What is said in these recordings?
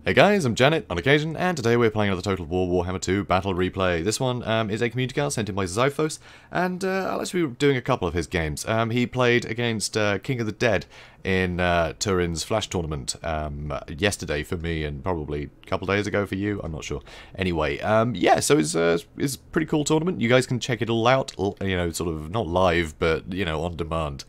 Hey guys, I'm Janet on occasion, and today we're playing another Total War Warhammer II Battle Replay. This one is a community card sent in by Xiphos, and I'll actually be doing a couple of his games. He played against King of the Dead in Turin's Flash tournament yesterday for me, and probably a couple of days ago for you, I'm not sure. Anyway, yeah, so it's a pretty cool tournament. You guys can check it all out, you know, sort of, not live, but, you know, on demand.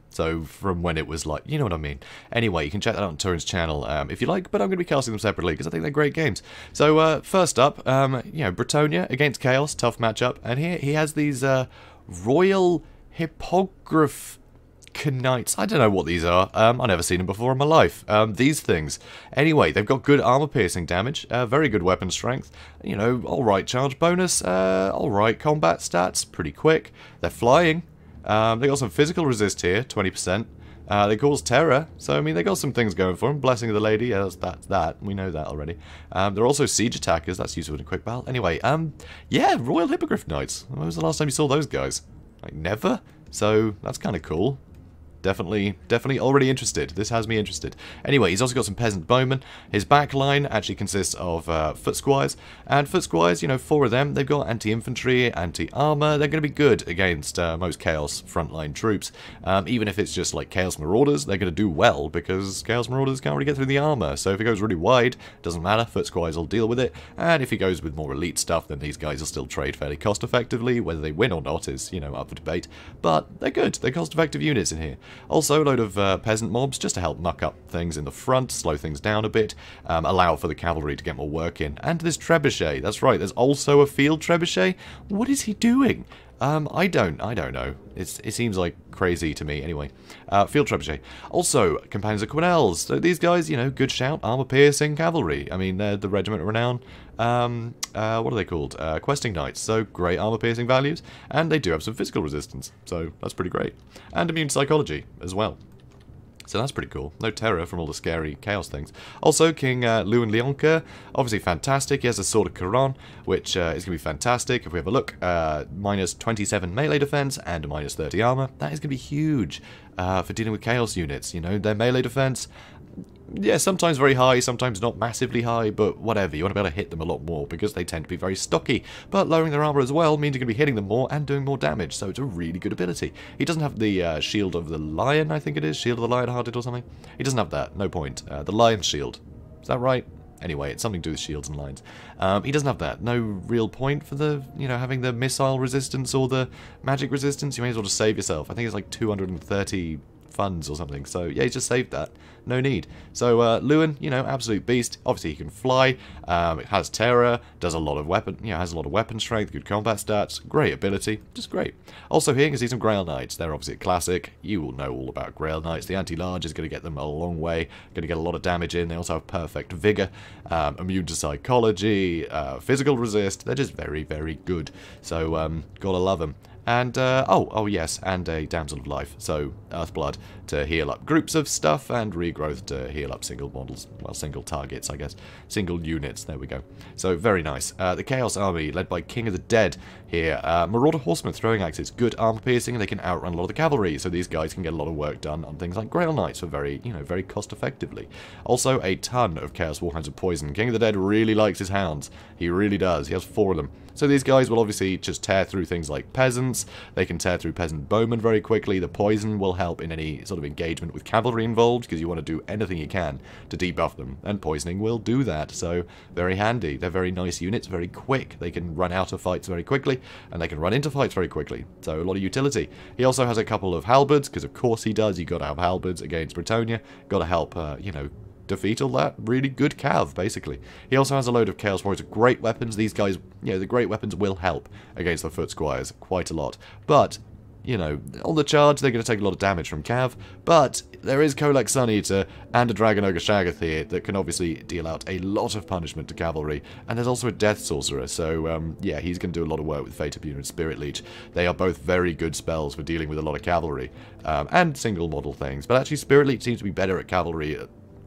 So, from when it was like, you know what I mean. Anyway, you can check that out on Turin's channel if you like, but I'm going to be casting them separately because I think they're great games. So, first up, you know, Bretonnia against Chaos, tough matchup. And here he has these Royal Hippograph Knights. I don't know what these are. I've never seen them before in my life. These things. Anyway, they've got good armor-piercing damage, very good weapon strength, you know, alright charge bonus, alright combat stats, pretty quick. They're flying. They got some physical resist here, 20%. They cause terror, so I mean they got some things going for them. Blessing of the Lady, yeah, that's that. We know that already. They're also siege attackers, that's useful in a quick battle. Anyway, yeah, Royal Hippogriff Knights. When was the last time you saw those guys? Like, never? So, that's kind of cool. Definitely already interested. This has me interested. Anyway, he's also got some peasant bowmen. His back line actually consists of foot squires. And foot squires, you know, 4 of them. They've got anti-infantry, anti-armor. They're going to be good against most Chaos frontline troops. Even if it's just like Chaos Marauders, they're going to do well because Chaos Marauders can't really get through the armor. So if it goes really wide, doesn't matter. Foot squires will deal with it. And if he goes with more elite stuff, then these guys will still trade fairly cost effectively. Whether they win or not is, you know, up for debate. But they're good. They're cost effective units in here. Also, a load of peasant mobs just to help muck up things in the front, slow things down a bit, allow for the cavalry to get more work in. And this trebuchet, that's right, there's also a field trebuchet. What is he doing? I don't know. It seems like crazy to me. Anyway, field trebuchet. Also, companions of Quinels. So these guys, you know, good shout, armor-piercing cavalry. I mean, they're the Regiment of Renown. What are they called? Questing Knights. So, great armor-piercing values. And they do have some physical resistance. So, that's pretty great. And immune psychology as well. So that's pretty cool. No terror from all the scary chaos things. Also, King Lewin Leonka, obviously fantastic. He has a Sword of Quran, which is going to be fantastic. If we have a look, minus 27 melee defense and a minus 30 armor. That is going to be huge for dealing with chaos units. You know, their melee defense, yeah, sometimes very high, sometimes not massively high, but whatever. You want to be able to hit them a lot more because they tend to be very stocky. But lowering their armor as well means you're going to be hitting them more and doing more damage, so it's a really good ability. He doesn't have the Shield of the Lion, I think it is. Shield of the Lion-Hearted or something. He doesn't have that, no point. The Lion's Shield. Is that right? Anyway, it's something to do with shields and lines. He doesn't have that. No real point for the, you know, having the missile resistance or the magic resistance. You may as well just save yourself. I think it's like 230 funds or something. So, yeah, he's just saved that. No need. So, Lewin, you know, absolute beast. Obviously, he can fly. It has terror. Does a lot of weapon, you know, has a lot of weapon strength, good combat stats. Great ability. Just great. Also, here you can see some Grail Knights. They're obviously a classic. You will know all about Grail Knights. The anti-large is going to get them a long way. Going to get a lot of damage in. They also have perfect vigor, immune to psychology, physical resist. They're just very, very good. So, gotta love them. And, oh yes, and a Damsel of Life, so Earthblood to heal up groups of stuff, and Regrowth to heal up single models, well, single targets, I guess, single units, there we go. So, very nice. The Chaos Army, led by King of the Dead here. Marauder Horsemen, throwing axes, good armor piercing, and they can outrun a lot of the cavalry, so these guys can get a lot of work done on things like Grail Knights for very, you know, very cost effectively. Also, a ton of Chaos Warhounds of Poison. King of the Dead really likes his hounds. He really does. He has 4 of them. So these guys will obviously just tear through things like peasants. They can tear through peasant bowmen very quickly. The poison will help in any sort of engagement with cavalry involved because you want to do anything you can to debuff them. And poisoning will do that. So very handy. They're very nice units, very quick. They can run out of fights very quickly and they can run into fights very quickly. So a lot of utility. He also has a couple of halberds because of course he does. You got to have halberds against Bretonnia. Got to help, you know, defeat all that really good cav, basically. He also has a load of Chaos Warriors of great weapons. These guys, you know, the great weapons will help against the foot squires quite a lot. But, you know, on the charge, they're going to take a lot of damage from cav. But there is Kolek Sun Eater and a Dragon Ogre Shaggoth here that can obviously deal out a lot of punishment to cavalry. And there's also a Death Sorcerer, so, yeah, he's going to do a lot of work with Fate Immune and Spirit Leech. They are both very good spells for dealing with a lot of cavalry and single model things. But actually, Spirit Leech seems to be better at cavalry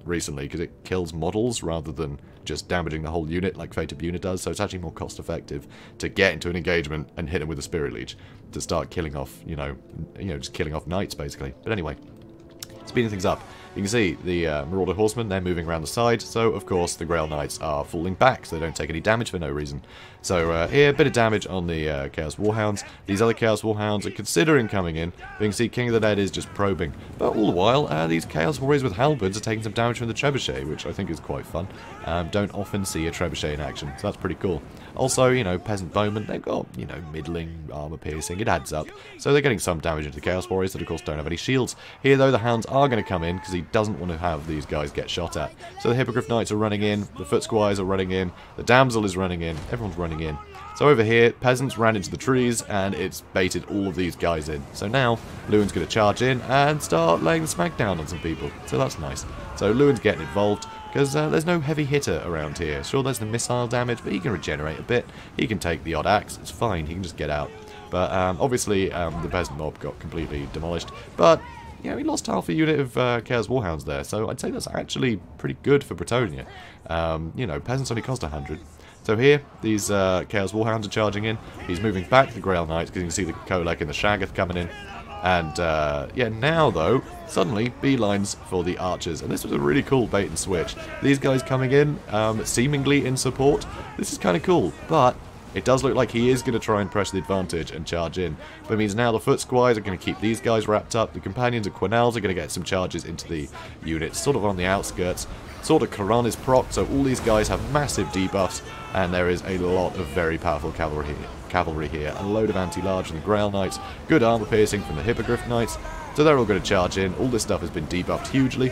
recently because it kills models rather than just damaging the whole unit like Fate Immune does, so it's actually more cost effective to get into an engagement and hit them with a Spirit Leech to start killing off, you know, just killing off knights basically. But anyway, speeding things up. You can see the Marauder Horsemen, they're moving around the side, so of course the Grail Knights are falling back, so they don't take any damage for no reason. So here, a bit of damage on the Chaos Warhounds. These other Chaos Warhounds are considering coming in, but you can see King of the Dead is just probing. But all the while, these Chaos Warriors with halberds are taking some damage from the Trebuchet, which I think is quite fun. Don't often see a Trebuchet in action, so that's pretty cool. Also, you know, Peasant Bowmen, they've got, you know, middling armor piercing, it adds up. So they're getting some damage into the Chaos Warriors that of course don't have any shields. Here though, the Hounds are going to come in because he doesn't want to have these guys get shot at. So the Hippogriff Knights are running in, the Foot Squires are running in, the Damsel is running in, everyone's running in. So over here, Peasants ran into the trees and it's baited all of these guys in. So now, Lewin's going to charge in and start laying the smackdown on some people. So that's nice. So Lewin's getting involved, because there's no heavy hitter around here. Sure, there's the missile damage, but he can regenerate a bit. He can take the odd axe, it's fine, he can just get out. But obviously, the peasant mob got completely demolished. But, you know, he lost half a unit of Chaos Warhounds there, so I'd say that's actually pretty good for Bretonnia. You know, peasants only cost 100. So here, these Chaos Warhounds are charging in. He's moving back the Grail Knights, because you can see the Kolek and the Shaggoth coming in. And, yeah, now, though, suddenly, beelines for the archers. And this was a really cool bait and switch. These guys coming in, seemingly in support. This is kind of cool, but it does look like he is going to try and press the advantage and charge in. But it means now the Foot Squires are going to keep these guys wrapped up. The Companions and Quenelles are going to get some charges into the units, sort of on the outskirts. Sort of Quran is proc, so all these guys have massive debuffs. And there is a lot of very powerful cavalry here. A load of anti-large from the Grail Knights. Good armor piercing from the Hippogriff Knights. So they're all going to charge in. All this stuff has been debuffed hugely.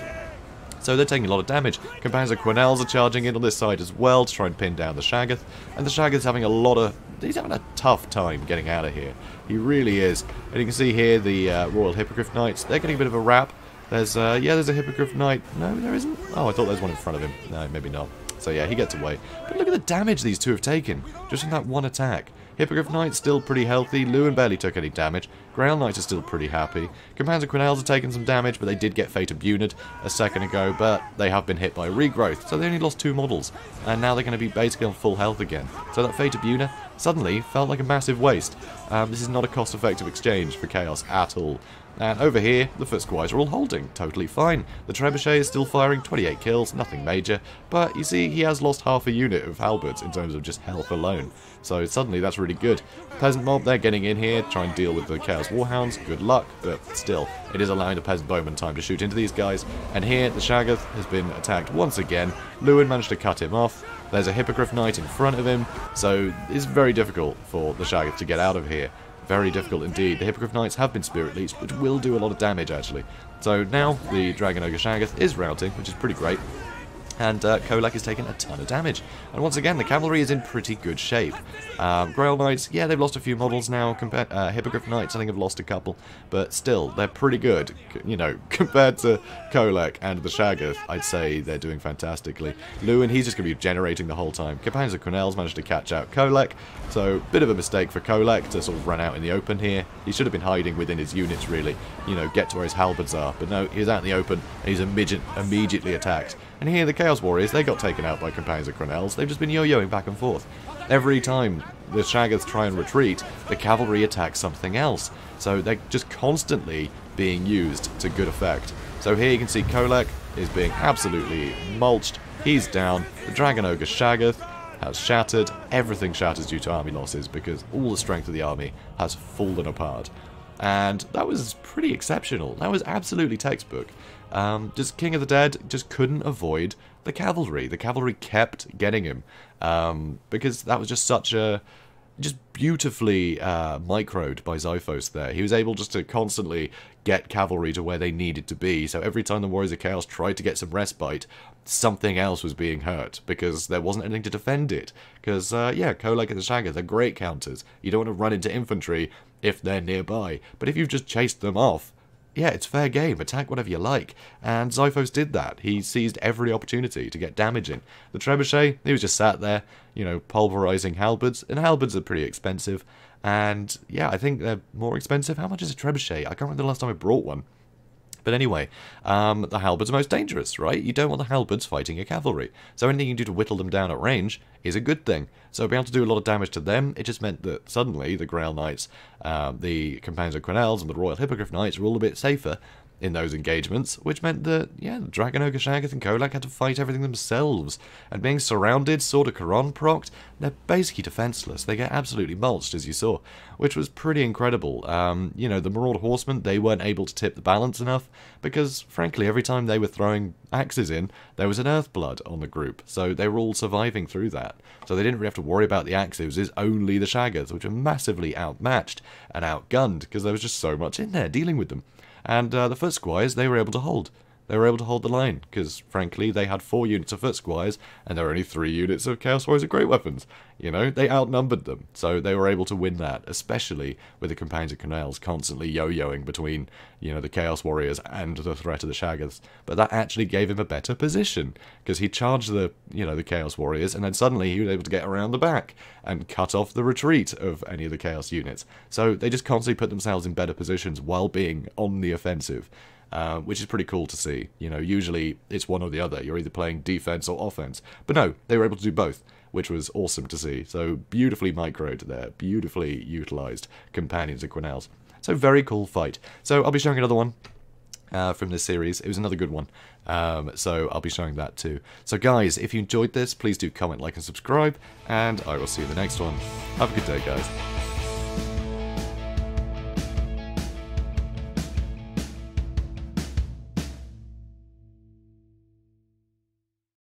So they're taking a lot of damage. Companions of Quenelles are charging in on this side as well to try and pin down the Shaggoth. And the Shaggoth's having a lot of... he's having a tough time getting out of here. He really is. And you can see here the Royal Hippogriff Knights. They're getting a bit of a wrap. There's, yeah, there's a Hippogriff Knight. No, there isn't. Oh, I thought there was one in front of him. No, maybe not. So yeah, he gets away. But look at the damage these two have taken, just from that one attack. Hippogriff Knight's still pretty healthy, Lewin barely took any damage, Grail Knights are still pretty happy, Companions of Quenelles have taken some damage, but they did get Fate of Bunid a second ago, but they have been hit by regrowth, so they only lost 2 models, and now they're going to be basically on full health again. So that Fate of Bunid suddenly felt like a massive waste. This is not a cost-effective exchange for Chaos at all. And over here, the Foot Squires are all holding, totally fine. The Trebuchet is still firing, 28 kills, nothing major, but you see he has lost half a unit of halberds in terms of just health alone. So suddenly that's really good. Peasant mob, they're getting in here, try and deal with the Chaos Warhounds, good luck, but still, it is allowing the Peasant Bowman time to shoot into these guys. And here, the Shaggoth has been attacked once again. Lewin managed to cut him off. There's a Hippogriff Knight in front of him, so it's very difficult for the Shaggoth to get out of here. Very difficult indeed. The Hippogriff Knights have been Spirit Leeched, which will do a lot of damage actually. So now the Dragon Ogre Shaggoth is routing, which is pretty great. And Kolek is taking a ton of damage. And once again, the cavalry is in pretty good shape. Grail Knights, yeah, they've lost a few models now. Hippogriff Knights, I think, have lost a couple. But still, they're pretty good. You know, compared to Kolek and the Shaggoth, I'd say they're doing fantastically. Lewin, he's just going to be generating the whole time. Companions of Quenelles managed to catch out Kolek. So, bit of a mistake for Kolek to sort of run out in the open here. He should have been hiding within his units, really. You know, get to where his halberds are. But no, he's out in the open, and he's immediately attacked. And here the Chaos Warriors, they got taken out by Companions of Quenelles. They've just been yo-yoing back and forth. Every time the Shaggoths try and retreat, the cavalry attacks something else. So they're just constantly being used to good effect. So here you can see Kolek is being absolutely mulched. He's down. The Dragon Ogre Shaggoth has shattered. Everything shatters due to army losses because all the strength of the army has fallen apart. And that was pretty exceptional. That was absolutely textbook. Just King of the Dead just couldn't avoid the cavalry. The cavalry kept getting him because that was just such a just beautifully microed by Xiphos there. He was able just to constantly get cavalry to where they needed to be. So every time the Warriors of Chaos tried to get some respite, something else was being hurt because there wasn't anything to defend it. Because, yeah, Kolek and the Shaggoth, they're great counters. You don't want to run into infantry if they're nearby. But if you've just chased them off, yeah, it's fair game. Attack whatever you like. And Xiphos did that. He seized every opportunity to get damage in. The Trebuchet, he was just sat there, you know, pulverizing halberds. And halberds are pretty expensive. And, yeah, I think they're more expensive. How much is a Trebuchet? I can't remember the last time I brought one. But anyway, the halberds are most dangerous, right? You don't want the halberds fighting your cavalry. So anything you can do to whittle them down at range is a good thing. So being able to do a lot of damage to them, it just meant that suddenly the Grail Knights, the Companions of Quenelles and the Royal Hippogriff Knights were all a bit safer. in those engagements, which meant that, yeah, Dragon Ogre, Shaggoth, and Kolak had to fight everything themselves. And being surrounded, Sword of Charon procced, they're basically defenseless. They get absolutely mulched, as you saw, which was pretty incredible. You know, the Maraud Horsemen, they weren't able to tip the balance enough, because, frankly, every time they were throwing axes in, there was an Earthblood on the group, so they were all surviving through that. So they didn't really have to worry about the axes, it's only the Shaggoths, which were massively outmatched and outgunned, because there was just so much in there dealing with them. And the Foot Squires, they were able to hold. They were able to hold the line, because, frankly, they had 4 units of Foot Squires, and there were only 3 units of Chaos Warriors of Great Weapons. You know, they outnumbered them, so they were able to win that, especially with the Companions of Canals constantly yo-yoing between, you know, the Chaos Warriors and the threat of the Shaggoths. But that actually gave him a better position, because he charged the, you know, the Chaos Warriors, and then suddenly he was able to get around the back and cut off the retreat of any of the Chaos units. So they just constantly put themselves in better positions while being on the offensive. Which is pretty cool to see. You know, usually it's one or the other. You're either playing defense or offense. But no, they were able to do both, which was awesome to see. So beautifully microed there, beautifully utilized Companions of Quenelles. So very cool fight. So I'll be showing another one from this series. It was another good one. So I'll be showing that too. So guys, if you enjoyed this, please do comment, like, and subscribe. And I will see you in the next one. Have a good day, guys.